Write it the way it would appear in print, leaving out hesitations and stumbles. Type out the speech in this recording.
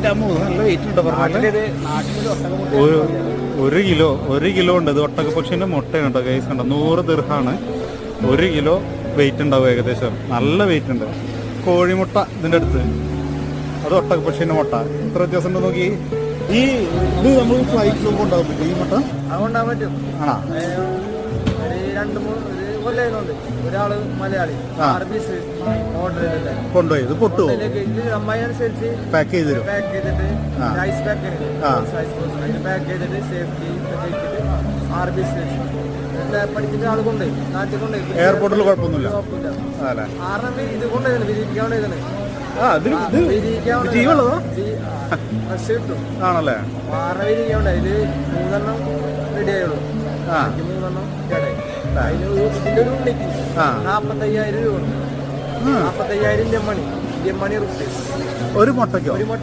നല്ല വെയിറ്റ് ഉണ്ട് പറഞ്ഞാല്. ഒരു കിലോ ഉണ്ട്. ഇത് ഒട്ടകപ്പക്ഷിന്റെ മുട്ടയാണ് കേട്ടോ ഗൈസ്. കണ്ടോ 100 ദിർഹാണ് 1 കിലോ വെയിറ്റ് ഉണ്ടാവും ഏകദേശം. നല്ല വെയിറ്റ് ഉണ്ട്. കോഴിമുട്ട ഇതിന്റെ അടുത്ത്, അത് ഒട്ടകപ്പക്ഷിന്റെ മുട്ട. എത്ര വ്യത്യാസം ഉണ്ടോ നോക്കി. ഈ ഇത് നമ്മൾ ഫ്ലൈറ്റിലൊക്കെ ഉണ്ടാകാൻ പറ്റും ഈ മുട്ട? അതുകൊണ്ടാൻ പറ്റും. ആണോ? 2-3 കൊല്ലം ഒരാള് മലയാളി ഓർഡർ കൊണ്ടുപോയി. ഇത് പൊട്ടുവോ? അമ്മായി അനുസരിച്ച് പാക്ക് ചെയ്ത് തരും. പാക്ക് ചെയ്തിട്ട് ഐസ് പാക്ക് പാക്ക് ചെയ്തിട്ട് സേഫ്റ്റി പഠിച്ചിട്ട് ആൾ കൊണ്ട് നാട്ടിൽ കൊണ്ട് എയർപോർട്ടിൽ കുഴപ്പമൊന്നുമില്ല. കാരണം ഇത് കൊണ്ടുവരുന്നത് വിരിയിക്കാവുന്നതാണ്. ആണല്ലേ? 6 വിരിയിക്കാവുന്ന ഇതില് 3 റെഡി ആയുള്ളൂ. 3 കേടായി. ഇതിന്റെ ഒരു ഉണ്ണിക്ക് 45,000 രൂപ. 45,000 ഇന്ത്യൻ മണി റുപ്പീസ് ഒരു മുട്ടയ്ക്കോ?